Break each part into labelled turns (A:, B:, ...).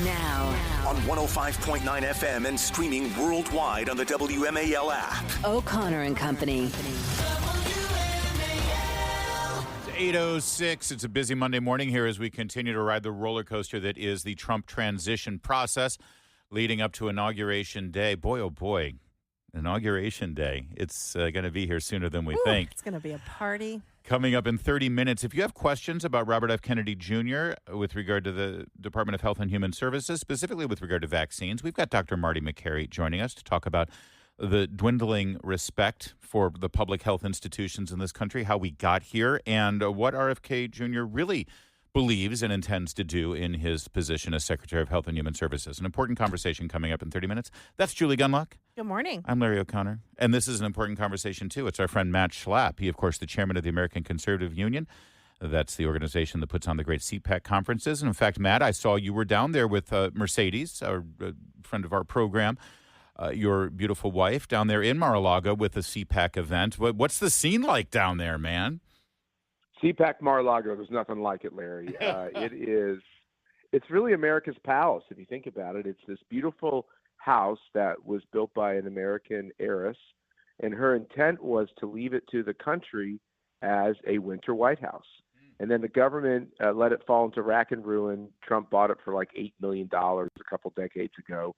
A: Now.
B: On 105.9 FM and streaming worldwide on the WMAL app.
A: O'Connor and Company.
C: It's 8:06. It's a busy Monday morning here as we continue to ride the roller coaster that is the Trump transition process leading up to Inauguration Day. Boy, oh boy, Inauguration Day. It's going to be here sooner than we think.
D: It's going to be a party.
C: Coming up in 30 minutes. If you have questions about Robert F. Kennedy Jr. with regard to the Department of Health and Human Services, specifically with regard to vaccines, we've got Dr. Marty McCary joining us to talk about the dwindling respect for the public health institutions in this country, how we got here, and what RFK Jr. really believes and intends to do in his position as Secretary of Health and Human Services. An important conversation coming up in 30 minutes. That's Julie Gunlock.
D: Good morning.
C: I'm Larry O'Connor. And this is an important conversation, too. It's our friend Matt Schlapp. He, of course, the chairman of the American Conservative Union. That's the organization that puts on the great CPAC conferences. And in fact, Matt, I saw you were down there with Mercedes, a friend of our program, your beautiful wife, down there in Mar-a-Lago with the CPAC event. What's the scene like down there, man?
E: CPAC Mar-a-Lago, there's nothing like it, Larry. It's really America's palace, if you think about it. It's this beautiful house that was built by an American heiress, and her intent was to leave it to the country as a winter White House. And then the government let it fall into rack and ruin. Trump bought it for like $8 million a couple decades ago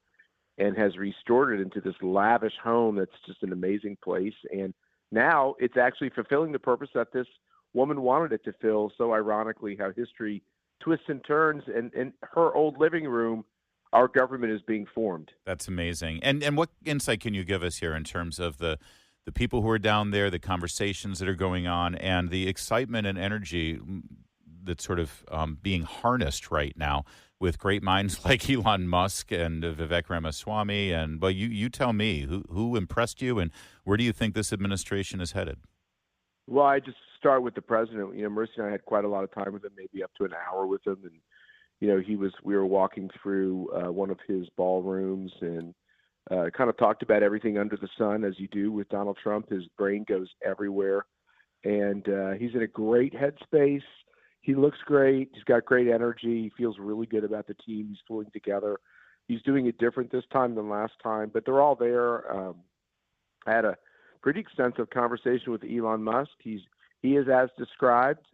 E: and has restored it into this lavish home that's just an amazing place. And now it's actually fulfilling the purpose that this woman wanted it to fill. So ironically, how history twists and turns, and in her old living room, our government is being formed.
C: That's amazing. And what insight can you give us here in terms of the people who are down there, the conversations that are going on, and the excitement and energy that's sort of being harnessed right now with great minds like Elon Musk and Vivek Ramaswamy? And well, you tell me, who impressed you, and where do you think this administration is headed?
E: Well, I just start with the president. Mercy and I had quite a lot of time with him, maybe up to an hour with him. And, we were walking through one of his ballrooms and kind of talked about everything under the sun, as you do with Donald Trump. His brain goes everywhere. And he's in a great headspace. He looks great. He's got great energy. He feels really good about the team he's pulling together. He's doing it different this time than last time, but they're all there. I had a pretty extensive conversation with Elon Musk. He is as described.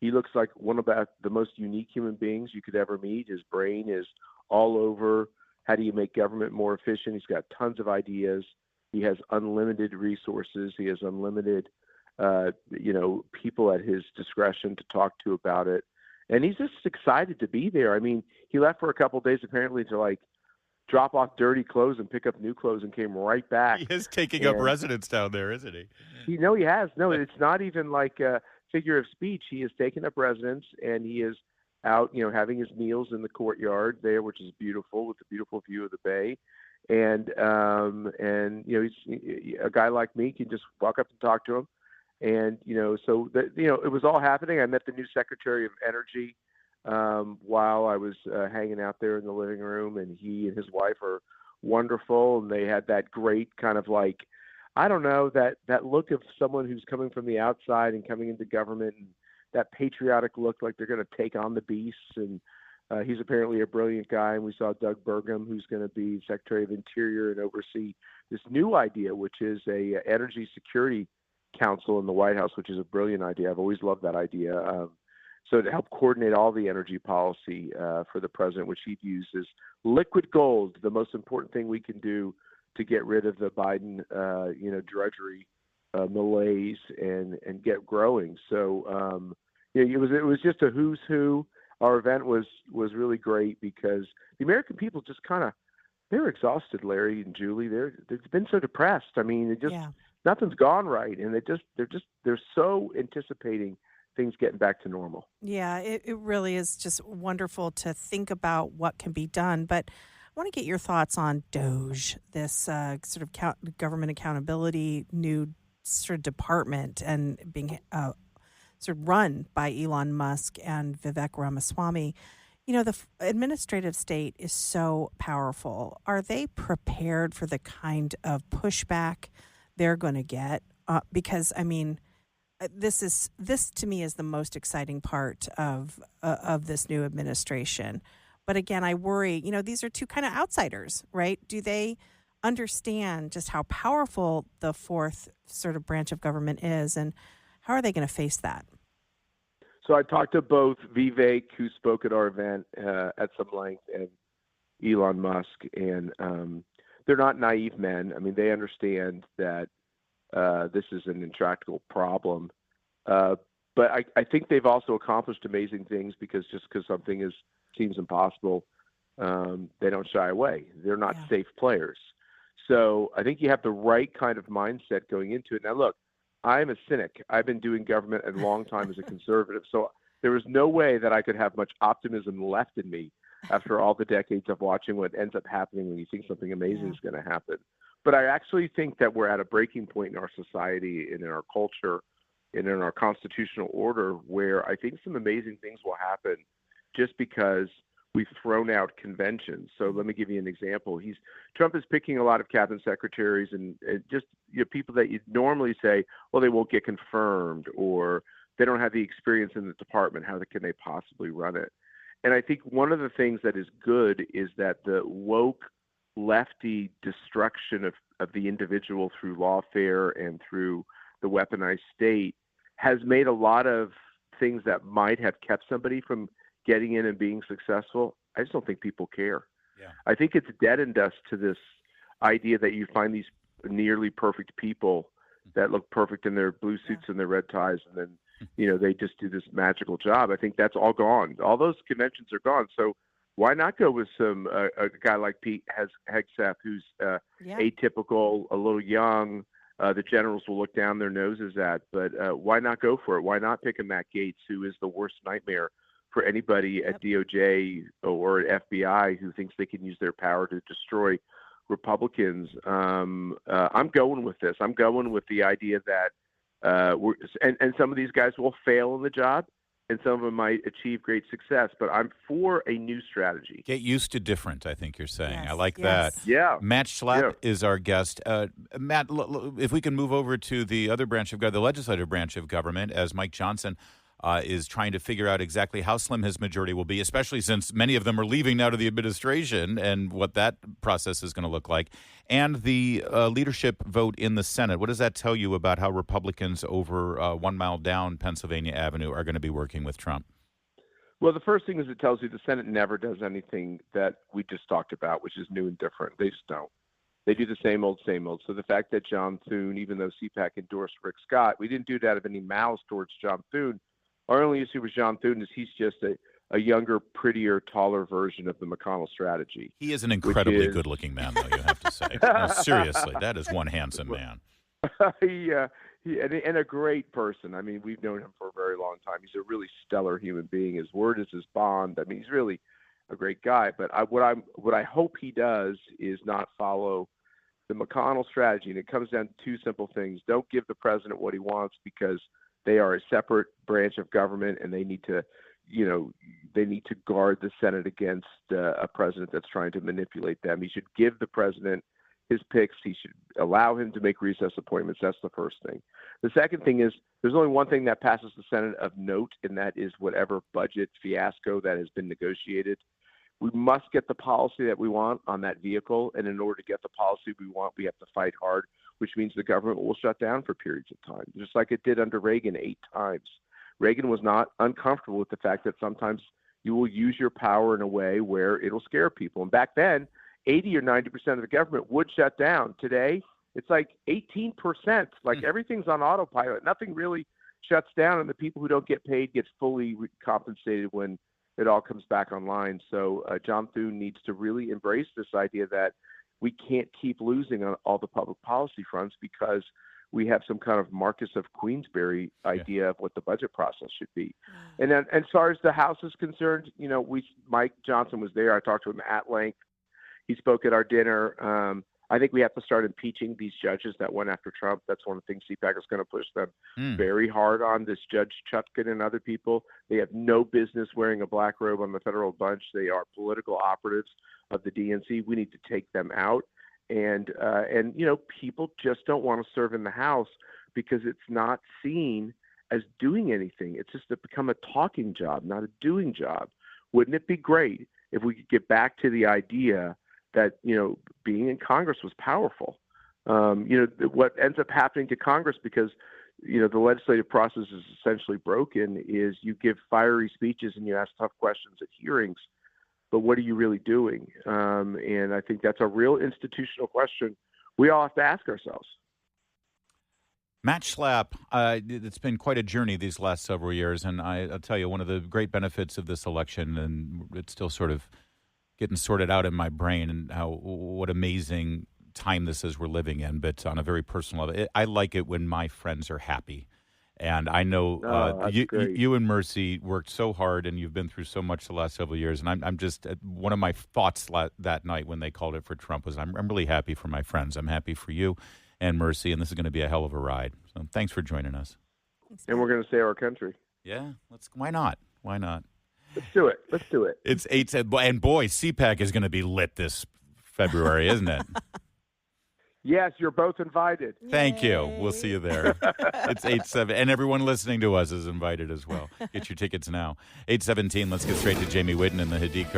E: He looks like one of the most unique human beings you could ever meet. His brain is all over how do you make government more efficient. He's got tons of ideas. He has unlimited resources. He has unlimited, people at his discretion to talk to about it. And he's just excited to be there. I mean, he left for a couple of days apparently to drop off dirty clothes and pick up new clothes and came right back.
C: He is taking up residence down there, isn't he?
E: He has. No, it's not even like a figure of speech. He has taken up residence, and he is out, having his meals in the courtyard there, which is beautiful, with a beautiful view of the bay. And he's a guy like me can just walk up and talk to him. And, it was all happening. I met the new Secretary of Energy while I was hanging out there in the living room, and he and his wife are wonderful. And they had that great kind of that look of someone who's coming from the outside and coming into government, and that patriotic look like they're going to take on the beasts. And he's apparently a brilliant guy. And we saw Doug Burgum, who's going to be Secretary of Interior and oversee this new idea, which is a energy security council in the White House, which is a brilliant idea. I've always loved that idea. So to help coordinate all the energy policy for the president, which he views as liquid gold, the most important thing we can do to get rid of the Biden, drudgery, malaise, and get growing. So, it was just a who's who. Our event was really great because the American people just they're exhausted, Larry and Julie. They've been so depressed. I mean, nothing's gone right, and they're so anticipating things getting back to normal.
D: Yeah, it really is just wonderful to think about what can be done. But I want to get your thoughts on DOGE, this sort of government accountability new sort of department, and being sort of run by Elon Musk and Vivek Ramaswamy. The administrative state is so powerful. Are they prepared for the kind of pushback they're going to get? Because, I mean, this to me is the most exciting part of this new administration. But again, I worry, these are two kind of outsiders, right? Do they understand just how powerful the fourth sort of branch of government is, and how are they going to face that?
E: So I talked to both Vivek, who spoke at our event at some length, and Elon Musk, and they're not naive men. I mean, they understand that this is an intractable problem. But I think they've also accomplished amazing things because something seems impossible, they don't shy away. They're not safe players. So I think you have the right kind of mindset going into it. Now, look, I'm a cynic. I've been doing government a long time as a conservative, so there was no way that I could have much optimism left in me after all the decades of watching what ends up happening when you think something amazing is going to happen. But I actually think that we're at a breaking point in our society and in our culture and in our constitutional order where I think some amazing things will happen just because we've thrown out conventions. So let me give you an example. Trump is picking a lot of cabinet secretaries and just people that you'd normally say, well, they won't get confirmed or they don't have the experience in the department. How can they possibly run it? And I think one of the things that is good is that the woke lefty destruction of the individual through lawfare and through the weaponized state has made a lot of things that might have kept somebody from getting in and being successful. I just don't think people care. Yeah. I think it's deadened us to this idea that you find these nearly perfect people that look perfect in their blue suits and their red ties, and then they just do this magical job. I think that's all gone. All those conventions are gone. So why not go with a guy like Pete Hegseth, who's atypical, a little young, the generals will look down their noses at, but why not go for it? Why not pick a Matt Gaetz, who is the worst nightmare for anybody at DOJ or at FBI who thinks they can use their power to destroy Republicans? I'm going with this. I'm going with the idea that and some of these guys will fail in the job, and some of them might achieve great success. But I'm for a new strategy.
C: Get used to different, I think you're saying.
D: Yes,
C: I like that.
E: Yeah.
C: Matt Schlapp is our guest. Matt, if we can move over to the other branch of government, the legislative branch of government, as Mike Johnson is trying to figure out exactly how slim his majority will be, especially since many of them are leaving now to the administration and what that process is going to look like. And the leadership vote in the Senate. What does that tell you about how Republicans over 1 mile down Pennsylvania Avenue are going to be working with Trump?
E: Well, the first thing is it tells you the Senate never does anything that we just talked about, which is new and different. They just don't. They do the same old, same old. So the fact that John Thune, even though CPAC endorsed Rick Scott, we didn't do it out of any malice towards John Thune. Our only issue with John Thune is he's just a younger, prettier, taller version of the McConnell strategy.
C: He is an incredibly good-looking man, though, you have to say. No, seriously, that is one handsome man.
E: And a great person. I mean, we've known him for a very long time. He's a really stellar human being. His word is his bond. I mean, he's really a great guy. But what I hope he does is not follow the McConnell strategy. And it comes down to two simple things. Don't give the president what he wants because they are a separate branch of government, and they need to guard the Senate against a president that's trying to manipulate them. He should give the president his picks. He should allow him to make recess appointments. That's the first thing. The second thing is there's only one thing that passes the Senate of note, and that is whatever budget fiasco that has been negotiated. We must get the policy that we want on that vehicle, and in order to get the policy we want, we have to fight hard, which means the government will shut down for periods of time, just like it did under Reagan 8 times. Reagan was not uncomfortable with the fact that sometimes you will use your power in a way where it'll scare people. And back then, 80 or 90% of the government would shut down. Today, it's like 18%. Like everything's on autopilot. Nothing really shuts down, and the people who don't get paid get fully compensated when it all comes back online. So John Thune needs to really embrace this idea that we can't keep losing on all the public policy fronts because we have some kind of Marcus of Queensberry idea of what the budget process should be. And then as far as the House is concerned, Mike Johnson was there. I talked to him at length. He spoke at our dinner. I think we have to start impeaching these judges that went after Trump. That's one of the things CPAC is going to push them very hard on, this Judge Chutkan and other people. They have no business wearing a black robe on the federal bench. They are political operatives of the DNC. We need to take them out. And people just don't want to serve in the House because it's not seen as doing anything. It's just become a talking job, not a doing job. Wouldn't it be great if we could get back to the idea that, being in Congress was powerful. What ends up happening to Congress, because, the legislative process is essentially broken, is you give fiery speeches and you ask tough questions at hearings, but what are you really doing? And I think that's a real institutional question we all have to ask ourselves.
C: Matt Schlapp, it's been quite a journey these last several years, and I'll tell you, one of the great benefits of this election, and it's still sort of getting sorted out in my brain, and what amazing time this is we're living in, but on a very personal level, I like it when my friends are happy. And I know you and Mercy worked so hard, and you've been through so much the last several years. And I'm just, one of my thoughts that night when they called it for Trump was, I'm really happy for my friends. I'm happy for you and Mercy, and this is going to be a hell of a ride. So thanks for joining us.
E: And we're going to save our country.
C: Yeah, why not? Why not?
E: Let's do it.
C: It's 8:10, and boy, CPAC is going to be lit this February, isn't it?
E: Yes, you're both invited.
C: Thank you. We'll see you there. It's 8:07, and everyone listening to us is invited as well. Get your tickets now. 8:17. Let's get straight to Jamie Whitten and the Hadid.